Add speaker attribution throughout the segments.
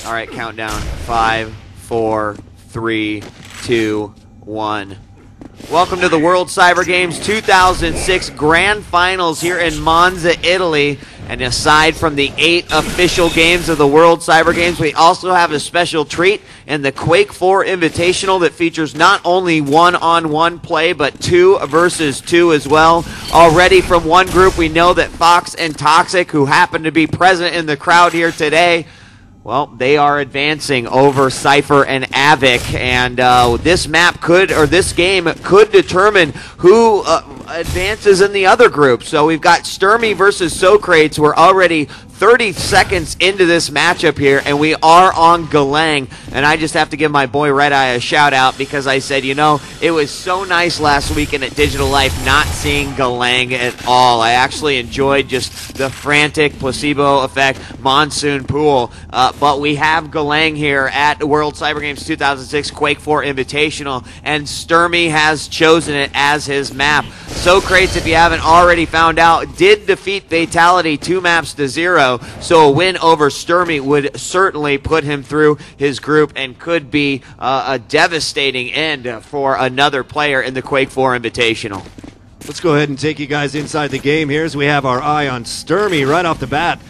Speaker 1: All right, countdown. 5, 4, 3, 2, 1. Welcome to the World Cyber Games 2006 Grand Finals here in Monza, Italy. And aside from the 8 official games of the World Cyber Games, we also have a special treat in the Quake 4 Invitational that features not only one-on-one play, but 2 versus 2 as well. Already from one group, we know that Fox and Toxic, who happen to be present in the crowd here today, well, they are advancing over Cypher and Avic, and this game could determine who advances in the other group. So we've got Stermy versus Socrates. We're already 30 seconds into this matchup here, and we are on Galang. And I just have to give my boy Red Eye a shout out because I said, you know, it was so nice last weekend at Digital Life not seeing Galang at all. I actually enjoyed just the frantic placebo effect monsoon pool. But we have Galang here at the World Cyber Games 2006 Quake 4 Invitational, and Stermy has chosen it as his map. Socrates, if you haven't already found out, did defeat Fatality 2-0. So a win over Stermy would certainly put him through his group and could be a devastating end for another player in the Quake 4 Invitational.
Speaker 2: Let's go ahead and take you guys inside the game here as we have our eye on Stermy right off the bat.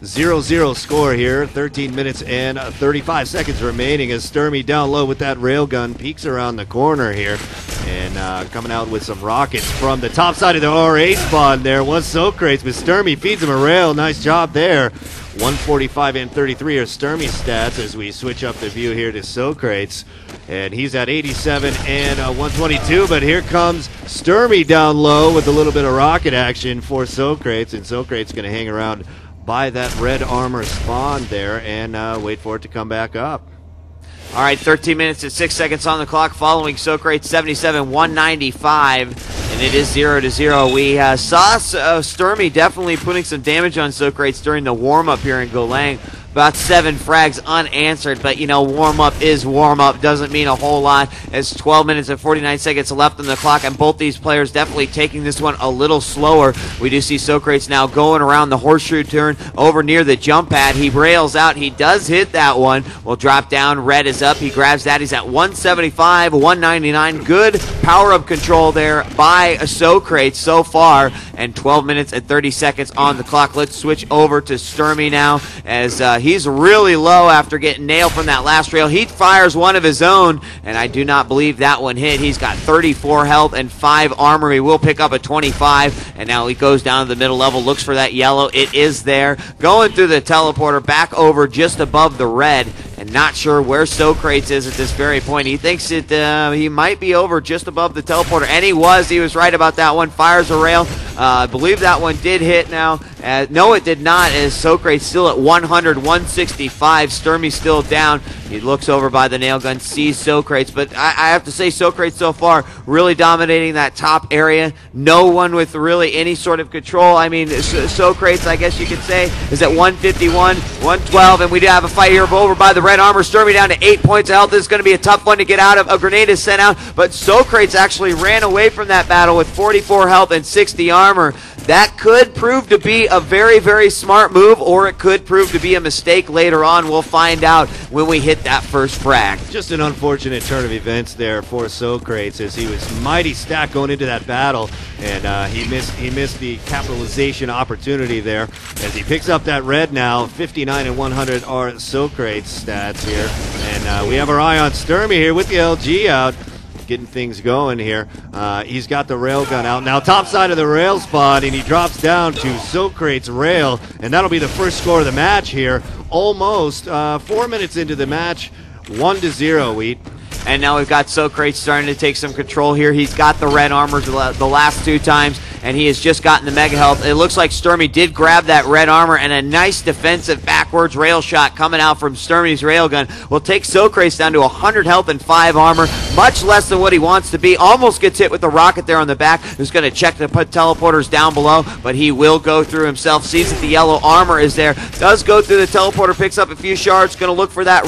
Speaker 2: 0-0 score here, 13 minutes and 35 seconds remaining as Stermy down low with that railgun peeks around the corner here and coming out with some rockets from the top side of the RA spawn there was Socrates, but Stermy feeds him a rail. Nice job there. 145 and 33 are Stermy's stats as we switch up the view here to Socrates, and he's at 87 and 122, but here comes Stermy down low with a little bit of rocket action for Socrates, and Socrates going to hang around by that red armor spawn there and wait for it to come back up.
Speaker 1: All right, 13 minutes and 6 seconds on the clock following Socrates 77, 195, and it is 0-0. We saw Stermy definitely putting some damage on Socrates during the warm-up here in Galang. About 7 frags unanswered, but you know, warm-up is warm-up. Doesn't mean a whole lot. As 12 minutes and 49 seconds left on the clock, and both these players definitely taking this one a little slower. We do see Socrates now going around the horseshoe turn over near the jump pad. He rails out. He does hit that one. Will drop down. Red is up. He grabs that. He's at 175, 199. Good power-up control there by Socrates so far, and 12 minutes and 30 seconds on the clock. Let's switch over to Stermy now as he's really low after getting nailed from that last rail. He fires one of his own, and I do not believe that one hit. He's got 34 health and 5 armor. He will pick up a 25, and now he goes down to the middle level, looks for that yellow. It is there. Going through the teleporter, back over just above the red, and not sure where Socrates is at this very point. He thinks he might be over just above the teleporter, and he was right about that one. Fires a rail. I believe that one did hit now. No, it did not, as Socrates still at 100, 165. Stermy still down. He looks over by the nail gun, sees Socrates, but I have to say Socrates so far really dominating that top area. No one with really any sort of control. I mean, Socrates, I guess you could say, is at 151, 112, and we do have a fight here over by the red armor. Stermy down to 8 points of health. This is going to be a tough one to get out of. A grenade is sent out, but Socrates actually ran away from that battle with 44 health and 60 armor. That could prove to be a very, very smart move, or it could prove to be a mistake later on. We'll find out when we hit that first frag.
Speaker 2: Just an unfortunate turn of events there for Socrates as he was mighty stacked going into that battle, and he missed the capitalization opportunity there as he picks up that red now. 59 and 100 are Socrates' stats here, and we have our eye on Stermy here with the LG out, getting things going here. He's got the railgun out now, top side of the rail spot, and he drops down to Socrates' rail, and that'll be the first score of the match here. Almost 4 minutes into the match, 1-0, Wheat.
Speaker 1: And now we've got Socrates starting to take some control here. He's got the red armor the last 2 times, and he has just gotten the mega health. It looks like Stermy did grab that red armor, and a nice defensive backwards rail shot coming out from Stermy's railgun will take Socrates down to 100 health and 5 armor, much less than what he wants to be. Almost gets hit with the rocket there on the back. Who's going to check to put teleporters down below, but he will go through himself. Sees that the yellow armor is there. Does go through the teleporter, picks up a few shards. Going to look for that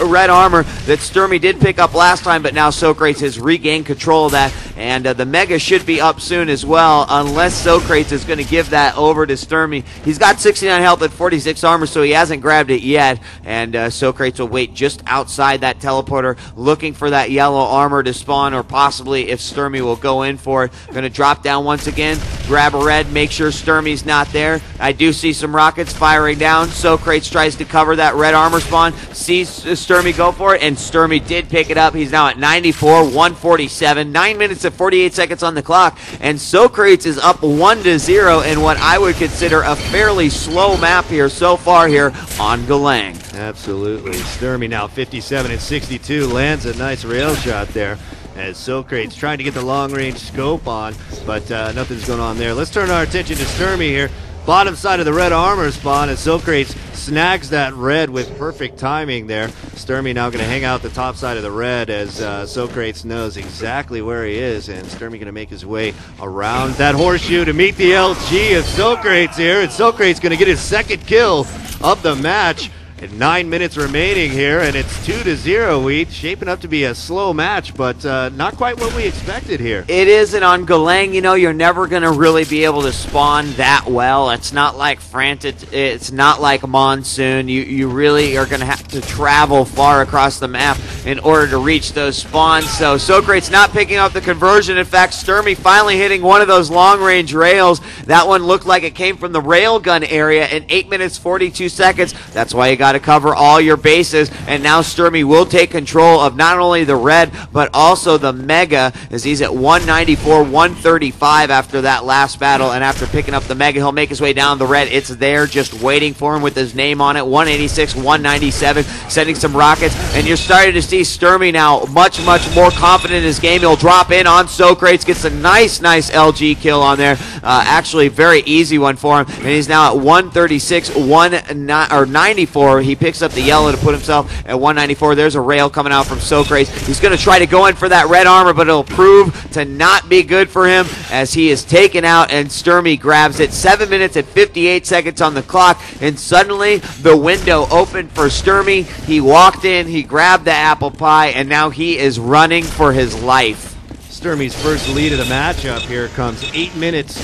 Speaker 1: red armor that Stermy did pick up last time, but now Socrates has regained control of that, and the mega should be up soon as well. unless Socrates is going to give that over to Stermy. He's got 69 health at 46 armor, so he hasn't grabbed it yet, and Socrates will wait just outside that teleporter, looking for that yellow armor to spawn, or possibly if Stermy will go in for it. Going to drop down once again, grab a red, make sure Stermy's not there. I do see some rockets firing down. Socrates tries to cover that red armor spawn, sees Stermy go for it, and Stermy did pick it up. He's now at 94, 147, 9 minutes and 48 seconds on the clock, and Socrates is up 1-0 in what I would consider a fairly slow map here so far here on Galang.
Speaker 2: Absolutely. Stermy now 57 and 62, lands a nice rail shot there as Socrates trying to get the long-range scope on, but nothing's going on there. Let's turn our attention to Stermy here. Bottom side of the red armor spawn as Socrates snags that red with perfect timing there. Stermy now going to hang out the top side of the red as Socrates knows exactly where he is, and Stermy going to make his way around that horseshoe to meet the LG of Socrates here, and Socrates going to get his second kill of the match. And 9 minutes remaining here, and it's 2-0, Wheat. Shaping up to be a slow match, but not quite what we expected here.
Speaker 1: It isn't on Galang. You know, you're never going to really be able to spawn that well. It's not like Frantic. It's not like Monsoon. You really are going to have to travel far across the map in order to reach those spawns. So Socrates not picking up the conversion. In fact, Stermy finally hitting one of those long-range rails. That one looked like it came from the railgun area in 8 minutes, 42 seconds. That's why you got to cover all your bases, and now Stermy will take control of not only the red but also the mega, as he's at 194, 135 after that last battle. And after picking up the mega, he'll make his way down the red. It's there just waiting for him with his name on it. 186, 197, sending some rockets, and you're starting to see Stermy now much more confident in his game. He'll drop in on Socrates, gets a nice LG kill on there, actually very easy one for him, and he's now at 136, 94. He picks up the yellow to put himself at 194. There's a rail coming out from Socrates. He's going to try to go in for that red armor, but it'll prove to not be good for him as he is taken out, and Stermy grabs it. 7 minutes and 58 seconds on the clock, and suddenly the window opened for Stermy. He walked in, he grabbed the apple pie, and now he is running for his life.
Speaker 2: Stermy's first lead of the matchup here comes 8 minutes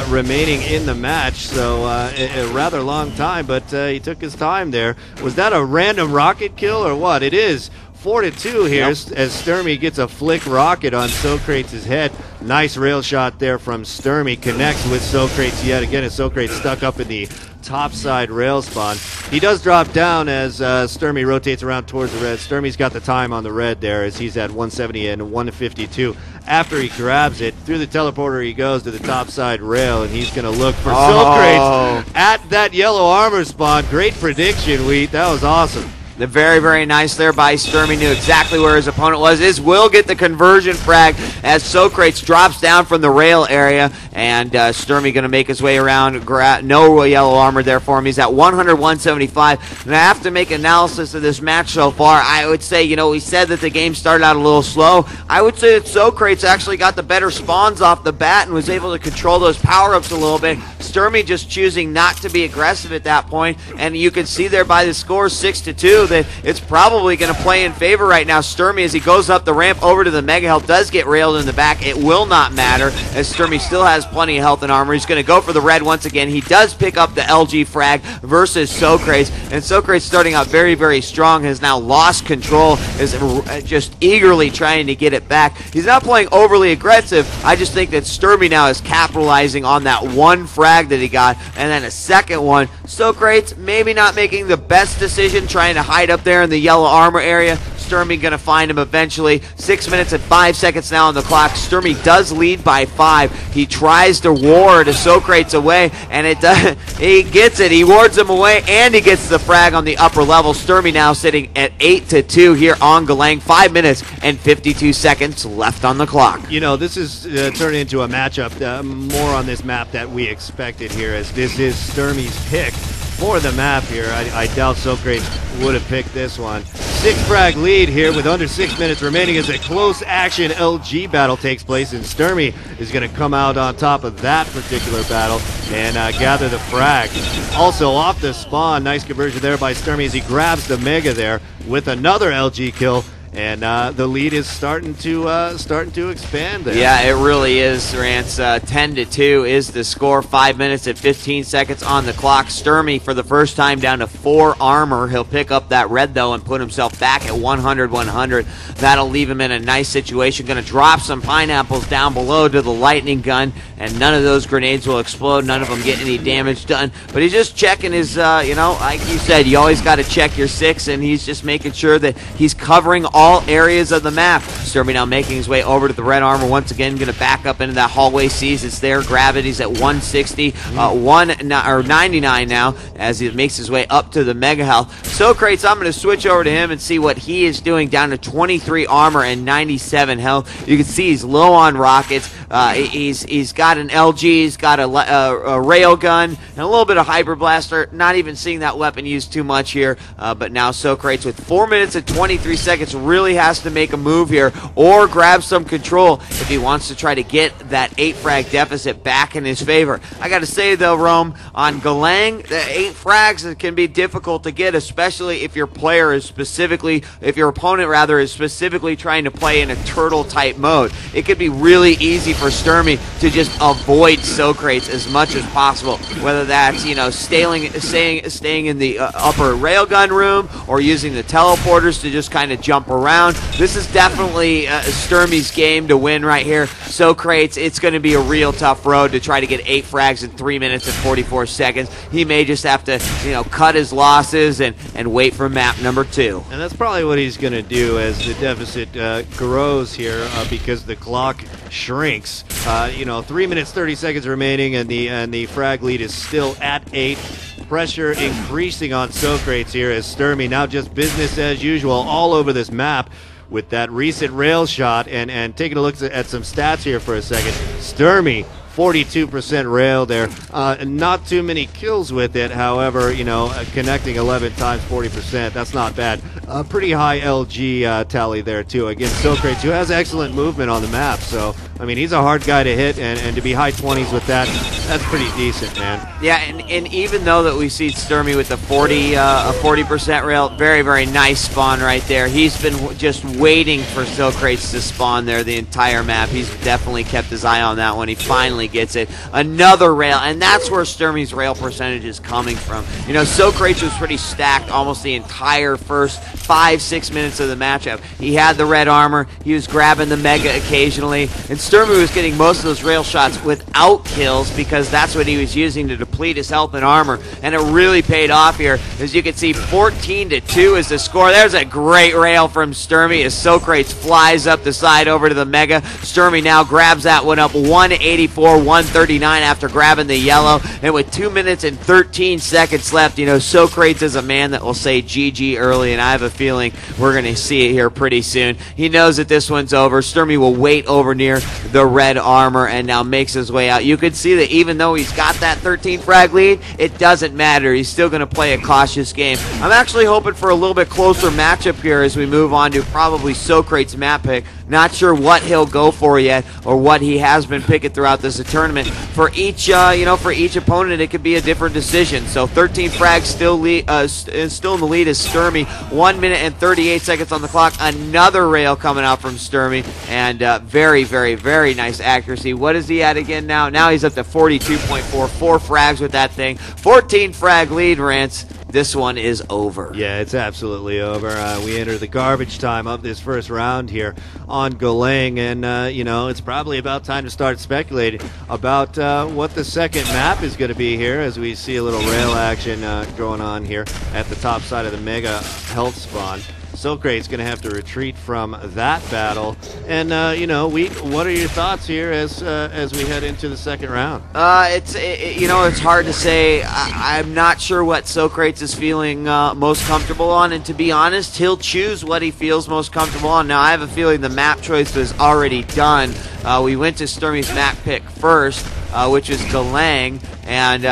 Speaker 2: remaining in the match, so a rather long time, but he took his time there. Was that a random rocket kill or what? It is 4-2 here. Yep. As Stermy gets a flick rocket on Socrates' head. Nice rail shot there from Stermy, connects with Socrates yet again as Socrates stuck up in the topside rail spawn. He does drop down as Stermy rotates around towards the red. Stermy's got the time on the red there as he's at 170 and 152. After he grabs it, through the teleporter he goes to the topside rail, and he's going to look for Socrates at that yellow armor spawn. Great prediction, Wheat. That was awesome.
Speaker 1: Very nice there by Stermy. Knew exactly where his opponent was. Will get the conversion frag as Socrates drops down from the rail area, and Stermy going to make his way around. No yellow armor there for him. He's at 100, 175. And I have to make analysis of this match so far. I would say, you know, we said that the game started out a little slow. I would say that Socrates actually got the better spawns off the bat and was able to control those power-ups a little bit. Stermy just choosing not to be aggressive at that point, and you can see there by the score 6-2 that it's probably going to play in favor right now. Stermy, as he goes up the ramp over to the mega health, does get railed in the back. It will not matter as Stermy still has plenty of health and armor. He's going to go for the red once again. He does pick up the LG frag versus Socrates, and Socrates starting out very strong, has now lost control, is just eagerly trying to get it back. He's not playing overly aggressive. I just think that Stermy now is capitalizing on that one frag that he got, and then a second one. Socrates maybe not making the best decision, trying to hide up there in the yellow armor area. Stermy going to find him eventually. 6 minutes and 5 seconds now on the clock. Stermy does lead by 5. He tries to ward Socrates away, and he gets it. He wards him away, and he gets the frag on the upper level. Stermy now sitting at 8-2 here on Galang. 5 minutes and 52 seconds left on the clock.
Speaker 2: You know, this is turning into a matchup more on this map that we expected here, as this is Stermy's pick for the map here. I doubt Socrates would have picked this one. 6 frag lead here with under 6 minutes remaining as a close action LG battle takes place, and Stermy is going to come out on top of that particular battle and gather the frag. Also off the spawn, nice conversion there by Stermy as he grabs the mega there with another LG kill. and the lead is starting to expand there.
Speaker 1: Yeah, it really is, Rance. 10-2 is the score. 5 minutes and 15 seconds on the clock. Stermy, for the first time, down to 4 armor. He'll pick up that red, though, and put himself back at 100-100. That'll leave him in a nice situation. Going to drop some pineapples down below to the lightning gun, and none of those grenades will explode. None of them get any damage done. But he's just checking his, like you said, you always got to check your 6, and he's just making sure that he's covering all areas of the map. Stermy now making his way over to the red armor once again, going to back up into that hallway, sees it's there. Gravity's at 160, 99 now as he makes his way up to the mega health. Socrates, I'm going to switch over to him and see what he is doing, down to 23 armor and 97 health. You can see he's low on rockets. He's got an LG, he's got a rail gun, and a little bit of hyper blaster. Not even seeing that weapon used too much here, but now Socrates with 4 minutes and 23 seconds really has to make a move here or grab some control if he wants to try to get that 8 frag deficit back in his favor. I got to say though, Rome, on Galang, the 8 frags can be difficult to get, especially if your opponent rather is specifically trying to play in a turtle type mode. It could be really easy for Stermy to just avoid Socrates as much as possible, whether that's staying in the upper railgun room or using the teleporters to just kind of jump around. This is definitely Stermy's game to win right here. Socrates, it's going to be a real tough road to try to get 8 frags in 3 minutes and 44 seconds. He may just have to cut his losses and wait for map number 2.
Speaker 2: And that's probably what he's going to do as the deficit grows here because the clock shrinks. 3 minutes 30 seconds remaining, and the frag lead is still at 8. Pressure increasing on Socrates here as Stermy now just business as usual all over this map with that recent rail shot. And taking a look at some stats here for a second, Stermy 42% rail there. Not too many kills with it. However, connecting 11 times 40%, that's not bad. A pretty high LG tally there, too. Again, Socrates, who has excellent movement on the map. So, I mean, he's a hard guy to hit, and to be high 20s with that's pretty decent, man.
Speaker 1: Yeah, and even though that we see Stermy with a 40% rail, very, very nice spawn right there. He's been just waiting for Socrates to spawn there the entire map. He's definitely kept his eye on that one. He finally gets it. Another rail, and that's where Stermy's rail percentage is coming from. Socrates was pretty stacked almost the entire first 5-6 minutes of the matchup. He had the red armor, he was grabbing the mega occasionally, and Stermy was getting most of those rail shots without kills because that's what he was using to deplete his health and armor, and it really paid off here. As you can see, 14-2 is the score. There's a great rail from Stermy as Socrates flies up the side over to the mega. Stermy now grabs that one up, 184-139 after grabbing the yellow, and with 2 minutes and 13 seconds left, Socrates is a man that will say GG early, and I have a feeling we're going to see it here pretty soon. He knows that this one's over. Stermy will wait over near the red armor and now makes his way out. You can see that even though he's got that 13 frag lead, it doesn't matter. He's still going to play a cautious game. I'm actually hoping for a little bit closer matchup here as we move on to probably Socrates' map pick. Not sure what he'll go for yet or what he has been picking throughout this tournament. For each opponent, it could be a different decision. So 13 frags still in the lead is Stermy. 1 minute and 38 seconds on the clock. Another rail coming out from Stermy, and very, very, very nice accuracy. What is he at again now? Now he's up to 42.4. 4 frags with that thing. 14 frag lead, Rance. This one is over.
Speaker 2: Yeah, it's absolutely over. We enter the garbage time of this first round here on Galang, and it's probably about time to start speculating about what the second map is going to be here, as we see a little rail action going on here at the top side of the mega health spawn. Socrates going to have to retreat from that battle, and what are your thoughts here as we head into the second round?
Speaker 1: It's hard to say. I'm not sure what Socrates is feeling most comfortable on, and to be honest, he'll choose what he feels most comfortable on. Now, I have a feeling the map choice was already done. We went to Stermy's map pick first, which is Galang, and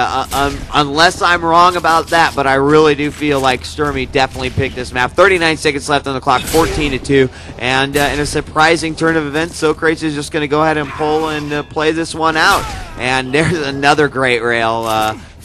Speaker 1: unless I'm wrong about that, but I really do feel like Stermy definitely picked this map. 39 seconds left on the clock, 14-2, and in a surprising turn of events, Socrates is just going to go ahead and pull and play this one out. And there's another great rail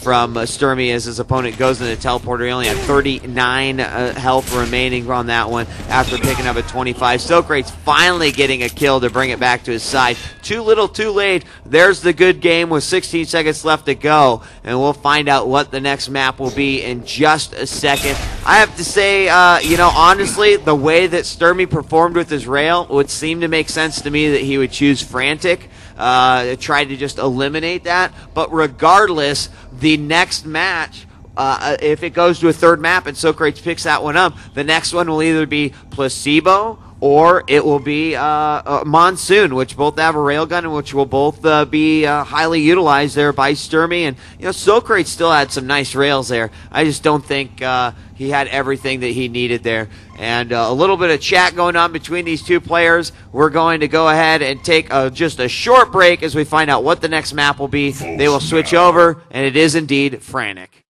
Speaker 1: from Stermy as his opponent goes into the teleporter. He only had 39 health remaining on that one after picking up a 25. Socrates finally getting a kill to bring it back to his side. Too little, too late. There's the good game with 16 seconds left to go, and we'll find out what the next map will be in just a second. I have to say, honestly, the way that Stermy performed with his rail would seem to make sense to me that he would choose Frantic. Try to just eliminate that. But regardless, the next match, if it goes to a third map and Socrates picks that one up, the next one will either be Placebo or it will be Monsoon, which both have a railgun and which will both be highly utilized there by Stermy. And, Socrates still had some nice rails there. I just don't think he had everything that he needed there. And a little bit of chat going on between these two players. We're going to go ahead and take just a short break as we find out what the next map will be. They will switch over, and it is indeed Frantic.